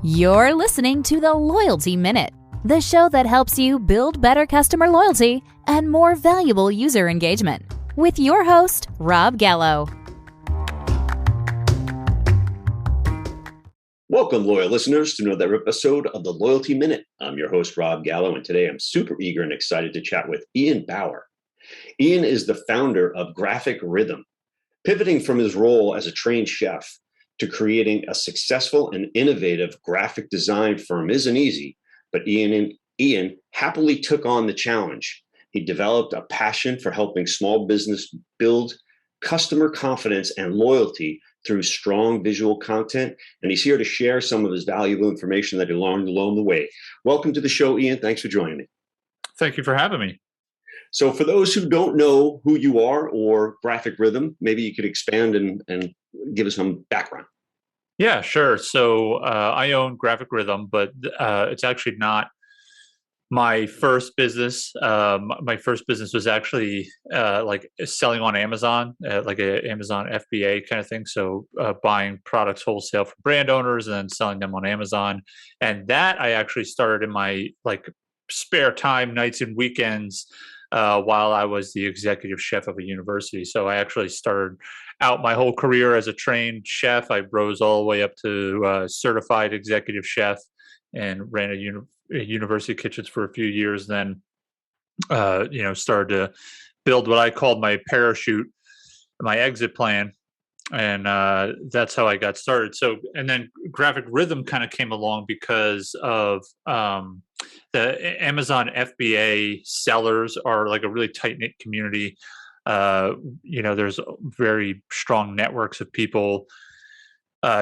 You're listening to the Loyalty Minute, the show that helps you build better customer loyalty and more valuable user engagement. With your host, Rob Gallo. Welcome, loyal listeners, to another episode of the Loyalty Minute. I'm your host, Rob Gallo, and today I'm super eager and excited to chat with Ian Bauer. Ian is the founder of Graphic Rhythm, pivoting from his role as a trained chef to creating a successful and innovative graphic design firm isn't easy, but Ian happily took on the challenge. He developed a passion for helping small business build customer confidence and loyalty through strong visual content, and he's here to share some of his valuable information that he learned along the way. Welcome to the show, Ian. Thanks for joining me. Thank you for having me. So for those who don't know who you are or Graphic Rhythm, maybe you could expand and give us some background. Yeah, sure. So I own Graphic Rhythm, but it's actually not my first business. My first business was actually like selling on Amazon, like a Amazon FBA kind of thing. So buying products wholesale from brand owners and then selling them on Amazon. And that I actually started in my like spare time, nights and weekends, while I was the executive chef of a university. So I actually started out my whole career as a trained chef. I rose all the way up to certified executive chef and ran a university kitchens for a few years. Then, started to build what I called my parachute, my exit plan. And that's how I got started. So, and then Graphic Rhythm kind of came along because of the Amazon FBA sellers are like a really tight knit community. There's very strong networks of people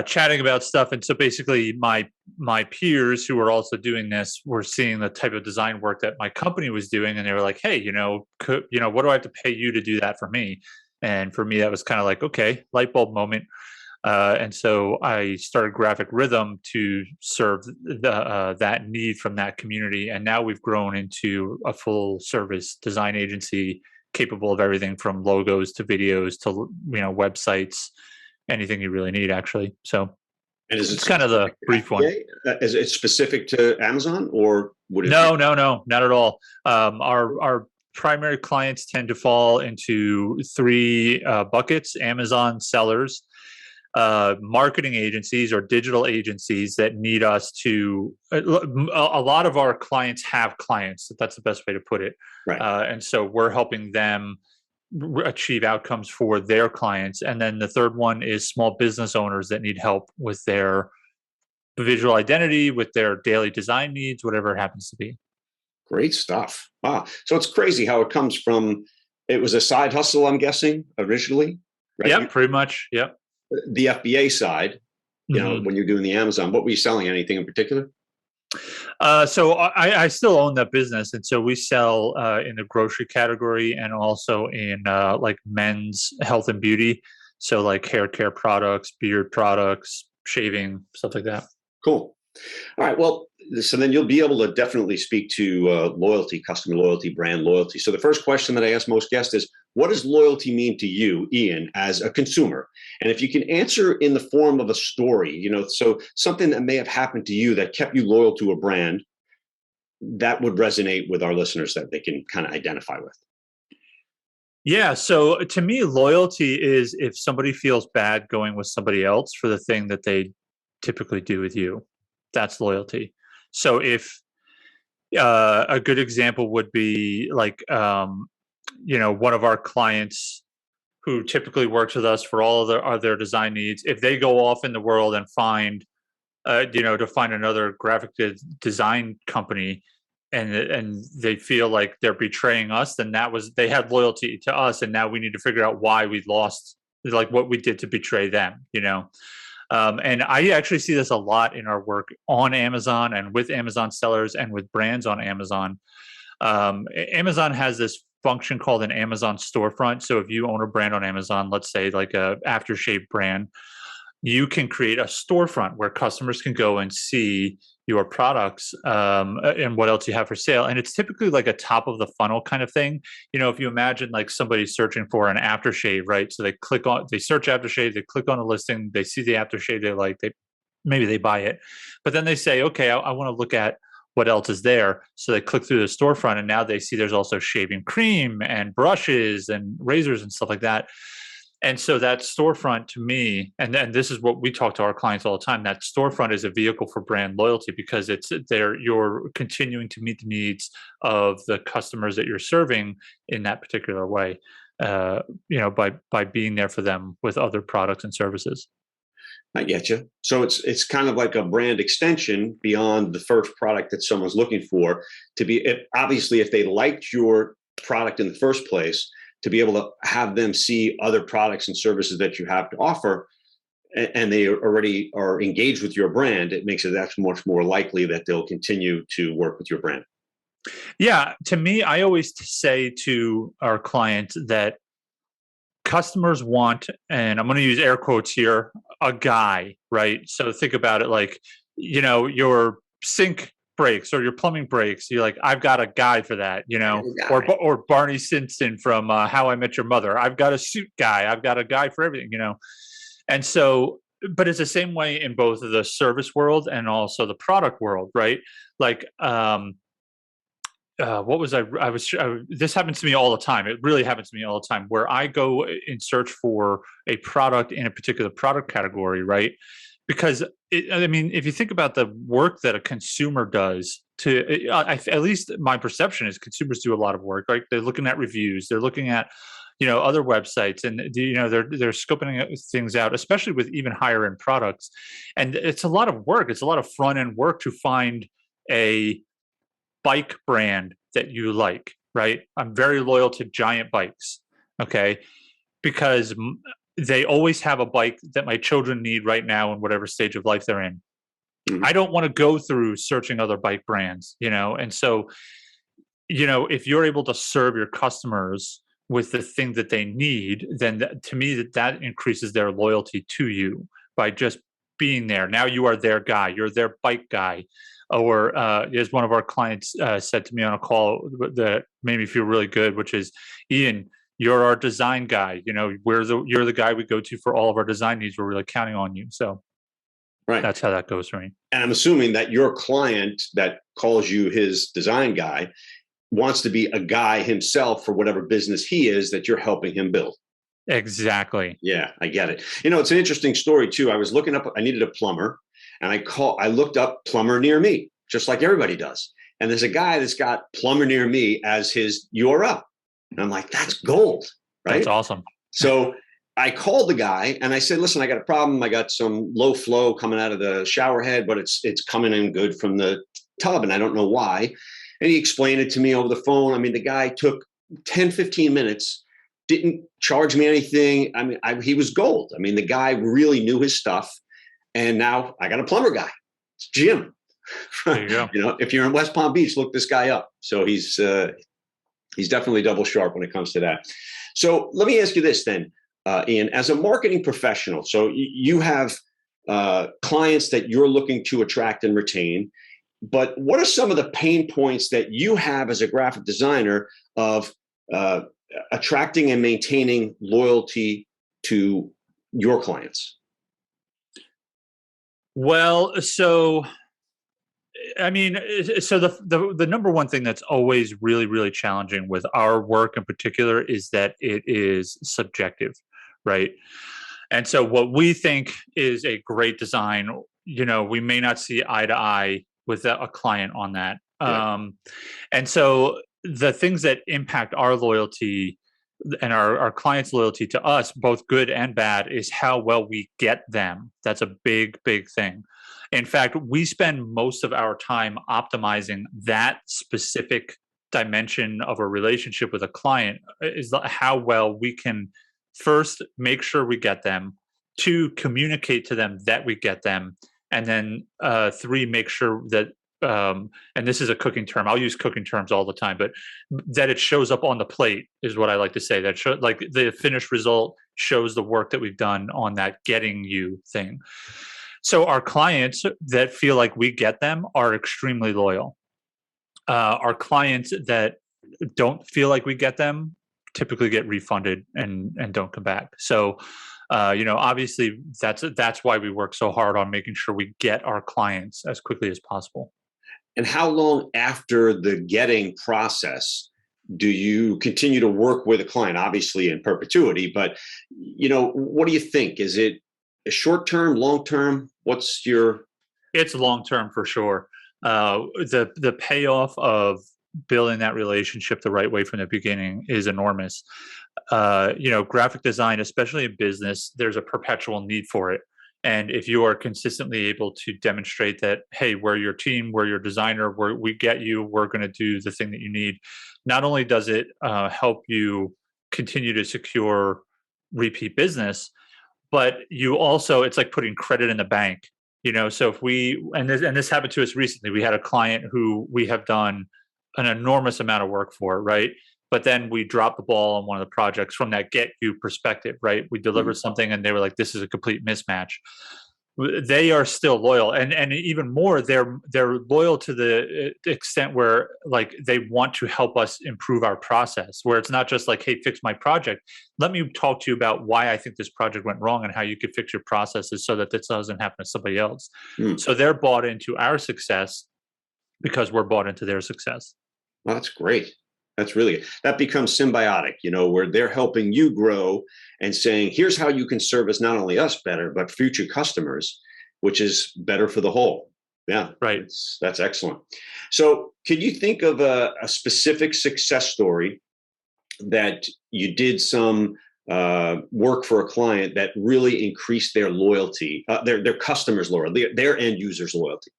chatting about stuff, and so basically, my peers who were also doing this were seeing the type of design work that my company was doing, and they were like, "Hey, what do I have to pay you to do that for me?" And for me, that was kind of like, okay, light bulb moment. And so I started Graphic Rhythm to serve that need from that community. And now we've grown into a full service design agency capable of everything from logos to videos to, websites, anything you really need, actually. So and is it's kind of the brief one. Is it specific to Amazon or would it? No, not at all. Our primary clients tend to fall into three buckets: Amazon sellers, marketing agencies or digital agencies that need us to. A lot of our clients have clients. That's the best way to put it. Right. And so we're helping them achieve outcomes for their clients. And then the third one is small business owners that need help with their visual identity, with their daily design needs, whatever it happens to be. Great stuff. Wow. So it's crazy how it comes from, it was a side hustle, I'm guessing, originally. Right? Yeah, pretty much. Yep. The FBA side, when you're doing the Amazon, what were you selling? Anything in particular? So I still own that business. And so we sell in the grocery category and also in like men's health and beauty. So like hair care products, beard products, shaving, stuff like that. Cool. All right. Well, so then you'll be able to definitely speak to loyalty, customer loyalty, brand loyalty. So the first question that I ask most guests is, what does loyalty mean to you, Ian, as a consumer? And if you can answer in the form of a story, so something that may have happened to you that kept you loyal to a brand, that would resonate with our listeners that they can kind of identify with. Yeah. So to me, loyalty is if somebody feels bad going with somebody else for the thing that they typically do with you. That's loyalty. So if a good example would be like, one of our clients who typically works with us for all of their design needs, if they go off in the world and find, to find another graphic design company and they feel like they're betraying us, then they had loyalty to us. And now we need to figure out why we lost, like what we did to betray them, And I actually see this a lot in our work on Amazon and with Amazon sellers and with brands on Amazon. Amazon has this function called an Amazon storefront. So if you own a brand on Amazon, let's say like a aftershave brand, you can create a storefront where customers can go and see your products and what else you have for sale. And it's typically like a top of the funnel kind of thing. If you imagine like somebody searching for an aftershave, right? So they search aftershave, they click on a listing, they see the aftershave they like, they maybe they buy it, but then they say, okay, I want to look at what else is there. So they click through the storefront, and now they see there's also shaving cream and brushes and razors and stuff like that. And so that storefront, to me, and this is what we talk to our clients all the time, that storefront is a vehicle for brand loyalty, because it's there, you're continuing to meet the needs of the customers that you're serving in that particular way, by being there for them with other products and services. I get you. So it's kind of like a brand extension beyond the first product that someone's looking for, to be, obviously, if they liked your product in the first place, to be able to have them see other products and services that you have to offer, and they already are engaged with your brand, it makes it that much more likely that they'll continue to work with your brand. Yeah. To me, I always say to our clients that customers want, and I'm going to use air quotes here, a guy, right? So think about it like, your sink breaks or your plumbing breaks. You're like, I've got a guy for that, or Barney Stinson from How I Met Your Mother. I've got a suit guy. I've got a guy for everything, And so, but it's the same way in both the service world and also the product world, right? Like, this happens to me all the time. It really happens to me all the time, where I go in search for a product in a particular product category, right? Because if you think about the work that a consumer does, at least my perception is consumers do a lot of work. Like, they're looking at reviews, they're looking at other websites, and they're scoping things out, especially with even higher end products. And it's a lot of work. It's a lot of front end work to find a bike brand that you like, right? I'm very loyal to Giant bikes, okay? Because they always have a bike that my children need right now in whatever stage of life they're in. Mm-hmm. I don't want to go through searching other bike brands, and so, if you're able to serve your customers with the thing that they need, then to me, that increases their loyalty to you by just being there. Now you are their guy, you're their bike guy. Or as one of our clients said to me on a call that made me feel really good, which is, Ian, you're our design guy. You're the guy we go to for all of our design needs. We're really counting on you. So right. That's how that goes for me. And I'm assuming that your client that calls you his design guy wants to be a guy himself for whatever business he is that you're helping him build. Exactly. Yeah, I get it. It's an interesting story too. I was looking up, I needed a plumber, and I looked up plumber near me, just like everybody does. And there's a guy that's got plumber near me as his URL. And I'm like, that's gold, right? That's awesome. So I called the guy and I said, listen, I got a problem. I got some low flow coming out of the shower head, but it's coming in good from the tub, and I don't know why. And he explained it to me over the phone. The guy took 10, 15 minutes, didn't charge me anything. He was gold. The guy really knew his stuff. And now I got a plumber guy. It's Jim. There you go. If you're in West Palm Beach, look this guy up. So he's definitely double sharp when it comes to that. So let me ask you this then, Ian, as a marketing professional, so you have clients that you're looking to attract and retain, but what are some of the pain points that you have as a graphic designer of attracting and maintaining loyalty to your clients? Well, so the number one thing that's always really, really challenging with our work in particular is that it is subjective, right? And so what we think is a great design, we may not see eye to eye with a client on that. Yeah. And so the things that impact our loyalty and our clients' loyalty to us, both good and bad, is how well we get them. That's a big, big thing. In fact, we spend most of our time optimizing that specific dimension of a relationship with a client, is how well we can first make sure we get them, 2, communicate to them that we get them, and then 3, make sure that, and this is a cooking term, I'll use cooking terms all the time, but that it shows up on the plate is what I like to say. That like the finished result shows the work that we've done on that getting you thing. So our clients that feel like we get them are extremely loyal. Our clients that don't feel like we get them typically get refunded and don't come back. So Obviously that's why we work so hard on making sure we get our clients as quickly as possible. And how long after the getting process do you continue to work with a client? Obviously in perpetuity, but what do you think? Is it a short term, long term? What's your? It's long term for sure. The payoff of building that relationship the right way from the beginning is enormous. Graphic design, especially in business, there's a perpetual need for it. And if you are consistently able to demonstrate that, hey, we're your team, we're your designer, we get you, we're going to do the thing that you need, not only does it help you continue to secure repeat business, but you also, it's like putting credit in the bank. So if this happened to us recently, we had a client who we have done an enormous amount of work for, right? But then we dropped the ball on one of the projects from that get you perspective, right? We delivered something and they were like, this is a complete mismatch. They are still loyal, and even more, they're loyal to the extent where like they want to help us improve our process, where it's not just like, hey, fix my project. Let me talk to you about why I think this project went wrong and how you could fix your processes so that this doesn't happen to somebody else. So they're bought into our success because we're bought into their success. Well, that's great. That's really good. That becomes symbiotic, where they're helping you grow and saying, here's how you can service not only us better, but future customers, which is better for the whole. Yeah, right. That's excellent. So could you think of a specific success story that you did some work for a client that really increased their loyalty, their customers' loyalty, their end users' loyalty?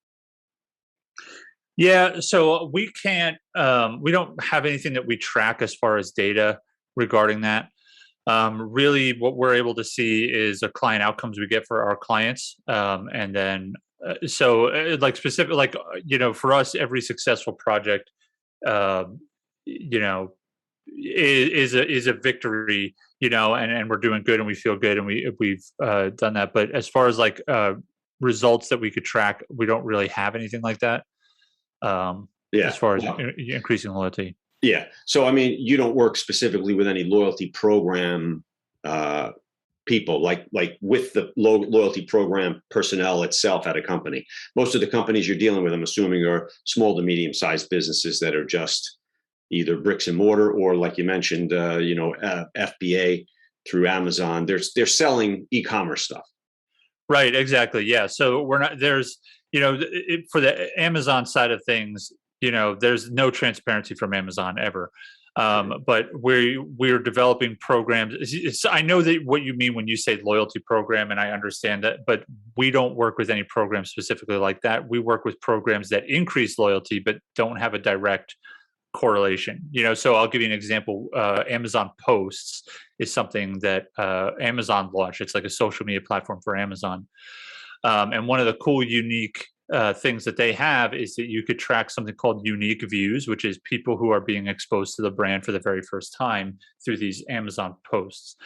Yeah, so we don't have anything that we track as far as data regarding that. Really, what we're able to see is the client outcomes we get for our clients. And then, like specific, like, for us, every successful project, is a victory, and we're doing good and we feel good and we've done that. But as far as like results that we could track, we don't really have anything like that. As far as increasing loyalty. Yeah. So, I mean, you don't work specifically with any loyalty program people, like with the loyalty program personnel itself at a company. Most of the companies you're dealing with, I'm assuming, are small to medium-sized businesses that are just either bricks and mortar or, like you mentioned, FBA through Amazon. They're selling e-commerce stuff. Right. Exactly. Yeah. So there's for the Amazon side of things, there's no transparency from Amazon ever. But we're developing programs. I know that what you mean when you say loyalty program, and I understand that, but we don't work with any program specifically like that. We work with programs that increase loyalty, but don't have a direct correlation. So I'll give you an example. Amazon Posts is something that Amazon launched. It's like a social media platform for Amazon. And one of the cool, unique things that they have is that you could track something called unique views, which is people who are being exposed to the brand for the very first time through these Amazon posts.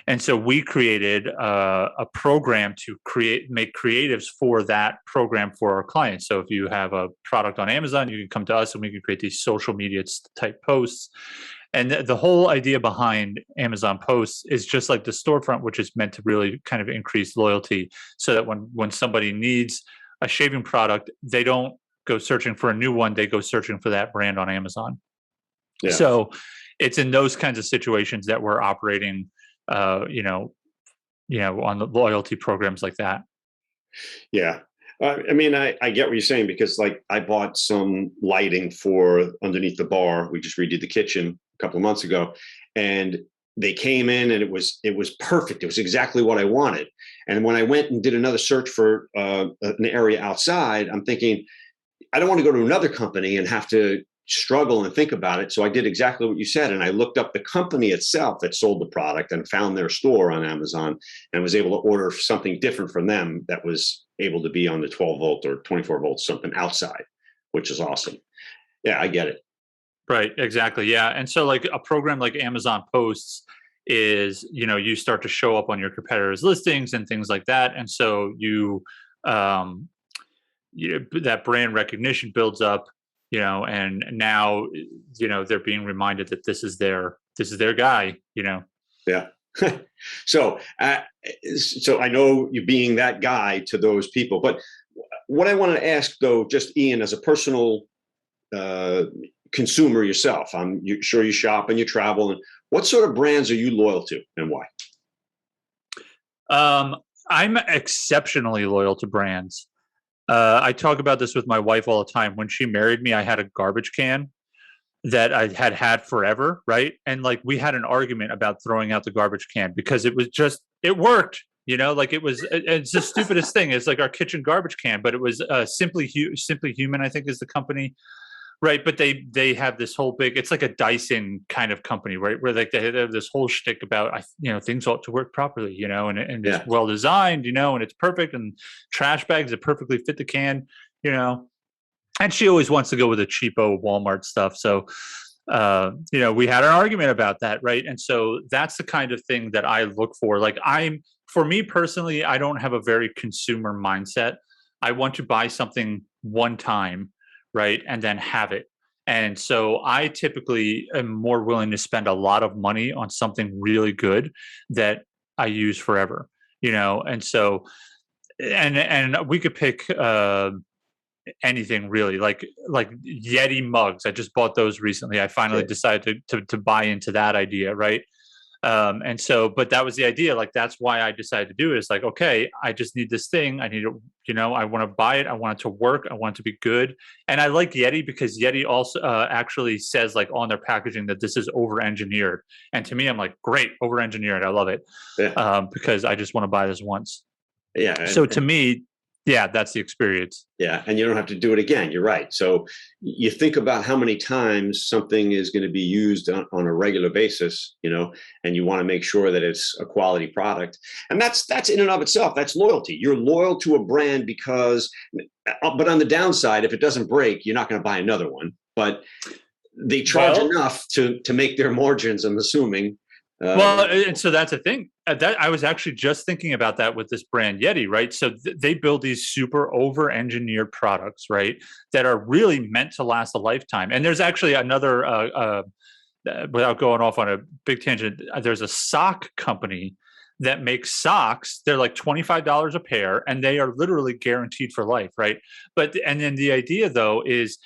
And so we created a program to make creatives for that program for our clients. So if you have a product on Amazon, you can come to us and we can create these social media type posts. And the whole idea behind Amazon Posts is just like the storefront, which is meant to really kind of increase loyalty, so that when somebody needs a shaving product, they don't go searching for a new one, they go searching for that brand on Amazon. Yeah. So it's in those kinds of situations that we're operating, on the loyalty programs like that. Yeah. I mean, I get what you're saying, because like I bought some lighting for underneath the bar. We just redid the kitchen a couple of months ago, and they came in and it was perfect. It was exactly what I wanted. And when I went and did another search for an area outside, I'm thinking, I don't want to go to another company and have to struggle and think about it. So I did exactly what you said. And I looked up the company itself that sold the product and found their store on Amazon, and was able to order something different from them that was able to be on the 12 volt or 24 volt, something outside, which is awesome. Yeah, I get it. Right. Exactly. Yeah. And so like a program like Amazon Posts is, you start to show up on your competitors' listings and things like that. And so that brand recognition builds up, and now, they're being reminded that this is their guy, Yeah. So, so I know you being that guy to those people, but what I want to ask though, just Ian, as a personal consumer yourself, sure you shop and you travel, and what sort of brands are you loyal to and why? I'm exceptionally loyal to brands. I talk about this with my wife all the time. When she married me, I had a garbage can that I had forever, right? And like we had an argument about throwing out the garbage can because it was just it worked, like it's the stupidest thing. It's like our kitchen garbage can, but it was Simply Human, I think, is the company, right? But they have this whole big, it's like a Dyson kind of company, right? Where like they have this whole shtick about things ought to work properly, and it's well designed, and it's perfect, and trash bags that perfectly fit the can, And she always wants to go with a cheapo Walmart stuff. So, we had an argument about that, right? And so that's the kind of thing that I look for. Like for me personally, I don't have a very consumer mindset. I want to buy something one time, right, and then have it. And so I typically am more willing to spend a lot of money on something really good that I use forever, And so, and we could pick anything really, like Yeti mugs. I just bought those recently. I finally decided to buy into that idea, right? And so, but that was the idea. Like that's why I decided to do it. It's like, okay, I just need this thing. I need it. I want to buy it. I want it to work. I want it to be good. And I like Yeti because Yeti also actually says like on their packaging that this is over-engineered. And to me, I'm like, great, over-engineered. I love it because I just want to buy this once. Yeah. So to me, yeah, that's the experience. Yeah, and you don't have to do it again. You're right. So you think about how many times something is going to be used on a regular basis, and you want to make sure that it's a quality product. And that's in and of itself, that's loyalty. You're loyal to a brand because, but on the downside, if it doesn't break, you're not going to buy another one. But they charge enough to make their margins, I'm assuming. And so that's the thing. That I was actually just thinking about that with this brand Yeti, right? So they build these super over-engineered products, right, that are really meant to last a lifetime. And there's actually another, without going off on a big tangent, there's a sock company that makes socks. They're like $25 a pair, and they are literally guaranteed for life, right? And then the idea though is,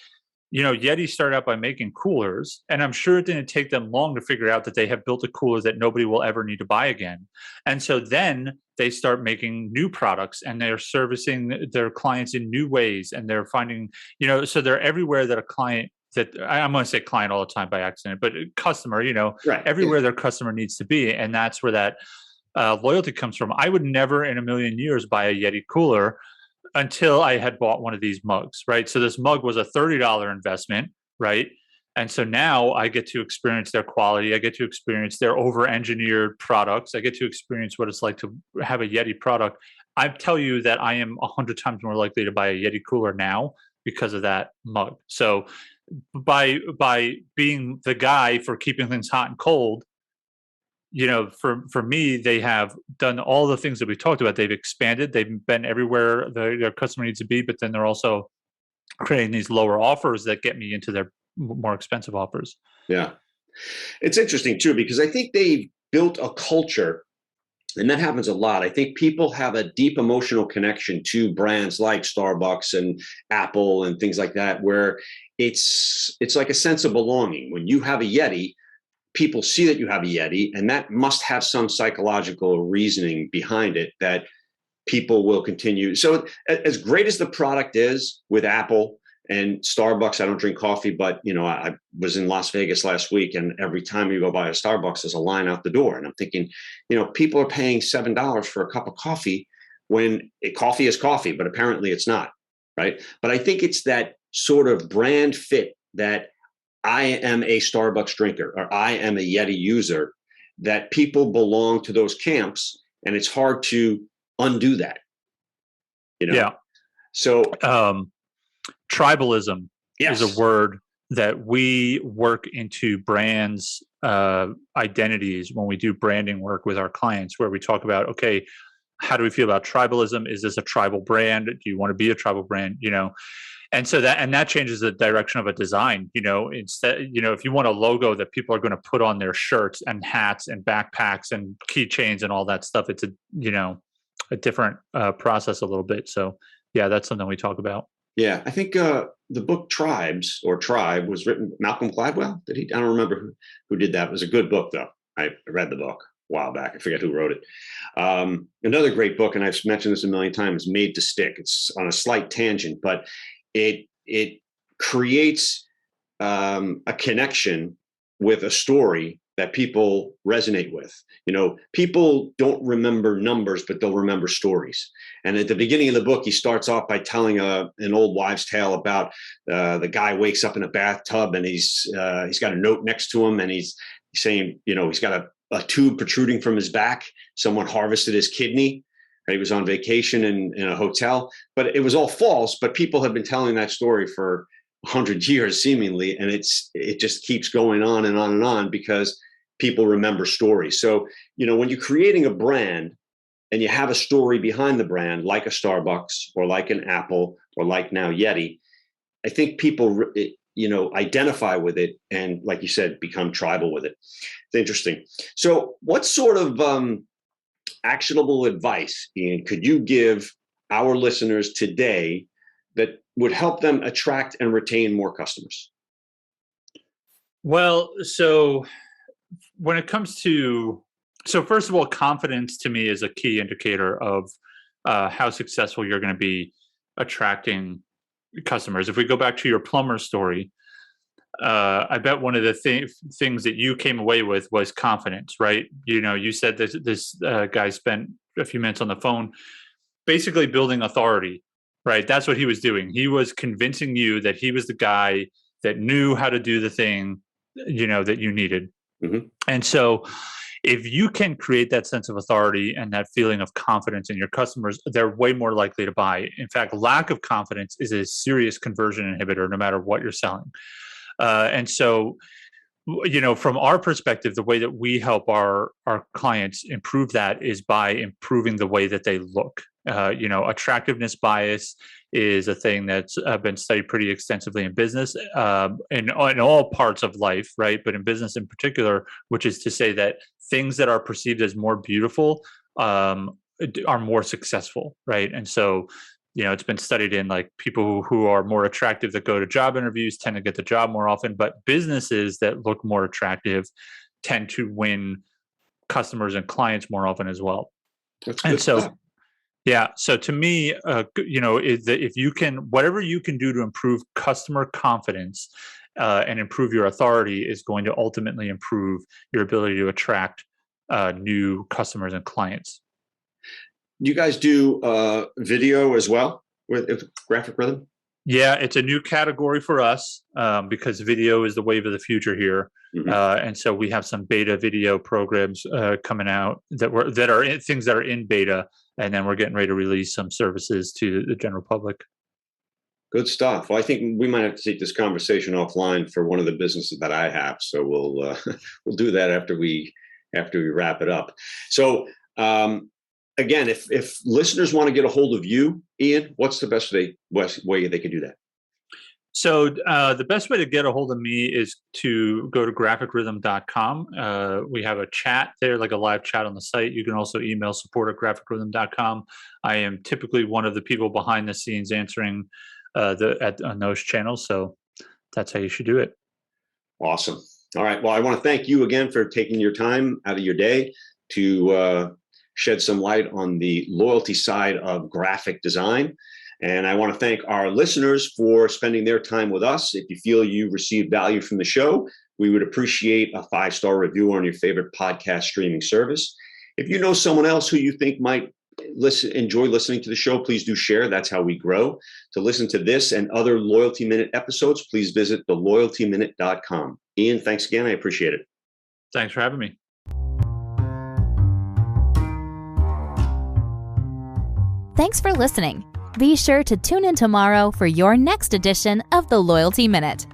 Yeti started out by making coolers, and I'm sure it didn't take them long to figure out that they have built a cooler that nobody will ever need to buy again. And so then they start making new products, and they're servicing their clients in new ways, and they're finding, so they're everywhere that a client that I'm going to say client all the time by accident, but customer, right. Everywhere their customer needs to be. And that's where that loyalty comes from. I would never in a million years buy a Yeti cooler until I had bought one of these mugs, right? So this mug was a $30 investment, right? And so now I get to experience their quality. I get to experience their over-engineered products. I get to experience what it's like to have a Yeti product. I tell you that I am 100 times more likely to buy a Yeti cooler now because of that mug. So by being the guy for keeping things hot and cold, for me, they have done all the things that we talked about. They've expanded. They've been everywhere their customer needs to be, but then they're also creating these lower offers that get me into their more expensive offers. Yeah. It's interesting too, because I think they've built a culture, and that happens a lot. I think people have a deep emotional connection to brands like Starbucks and Apple and things like that, where it's like a sense of belonging. When you have a Yeti, people see that you have a Yeti, and that must have some psychological reasoning behind it that people will continue. So as great as the product is with Apple and Starbucks, I don't drink coffee, but I was in Las Vegas last week, and every time you go by a Starbucks, there's a line out the door. And I'm thinking, people are paying $7 for a cup of coffee when coffee is coffee, but apparently it's not, right? But I think it's that sort of brand fit that I am a Starbucks drinker or I am a Yeti user, that people belong to those camps, and it's hard to undo that. Yeah. So tribalism is a word that we work into brands' identities when we do branding work with our clients, where we talk about, okay, how do we feel about tribalism? Is this a tribal brand? Do you want to be a tribal brand? And so that changes the direction of a design. Instead, if you want a logo that people are going to put on their shirts and hats and backpacks and keychains and all that stuff, it's a different process a little bit. So yeah, that's something we talk about. Yeah, I think the book Tribes or Tribe was written Malcolm Gladwell. I don't remember who did that. It was a good book though. I read the book a while back. I forget who wrote it. Another great book, and I've mentioned this a million times, Made to Stick. It's on a slight tangent, but it creates a connection with a story that people resonate with. People don't remember numbers, but they'll remember stories. And at the beginning of the book, he starts off by telling an old wives' tale about the guy wakes up in a bathtub and he's got a note next to him, and he's saying, he's got a tube protruding from his back. Someone harvested his kidney. He was on vacation in a hotel, but it was all false. But people have been telling that story for 100 years, seemingly, and it just keeps going on and on and on because people remember stories. So, when you're creating a brand and you have a story behind the brand, like a Starbucks or like an Apple or like now Yeti, I think people, identify with it and, like you said, become tribal with it. It's interesting. So, what sort of actionable advice, Ian, could you give our listeners today that would help them attract and retain more customers? Well, so when it comes to, first of all, confidence to me is a key indicator of how successful you're going to be attracting customers. If we go back to your plumber story, I bet one of the things that you came away with was confidence, right? You said this guy spent a few minutes on the phone basically building authority, right? That's what he was doing. He was convincing you that he was the guy that knew how to do the thing, that you needed. Mm-hmm. And so if you can create that sense of authority and that feeling of confidence in your customers, they're way more likely to buy. In fact, lack of confidence is a serious conversion inhibitor, no matter what you're selling. And so, from our perspective, the way that we help our clients improve that is by improving the way that they look. Attractiveness bias is a thing that's been studied pretty extensively in business, in all parts of life, right? But in business in particular, which is to say that things that are perceived as more beautiful are more successful, right? And so, it's been studied in like people who are more attractive that go to job interviews tend to get the job more often, but businesses that look more attractive tend to win customers and clients more often as well. That's good. And so, yeah. So to me, if you can, whatever you can do to improve customer confidence and improve your authority is going to ultimately improve your ability to attract new customers and clients. You guys do video as well with Graphic Rhythm? Yeah, it's a new category for us because video is the wave of the future here. Mm-hmm. And so we have some beta video programs coming out that are things that are in beta, and then we're getting ready to release some services to the general public. Good stuff. Well, I think we might have to take this conversation offline for one of the businesses that I have. So we'll do that after we wrap it up. So again, if listeners want to get a hold of you, Ian, what's the best way they can do that? So the best way to get a hold of me is to go to graphicrhythm.com. We have a chat there, like a live chat on the site. You can also email support@graphicrhythm.com. I am typically one of the people behind the scenes answering on those channels. So that's how you should do it. Awesome. All right. Well, I want to thank you again for taking your time out of your day to shed some light on the loyalty side of graphic design. And I want to thank our listeners for spending their time with us. If you feel you received value from the show, we would appreciate a 5-star review on your favorite podcast streaming service. If you know someone else who you think might enjoy listening to the show, please do share. That's how we grow. To listen to this and other Loyalty Minute episodes, please visit theloyaltyminute.com. Ian, thanks again. I appreciate it. Thanks for having me. Thanks for listening. Be sure to tune in tomorrow for your next edition of the Loyalty Minute.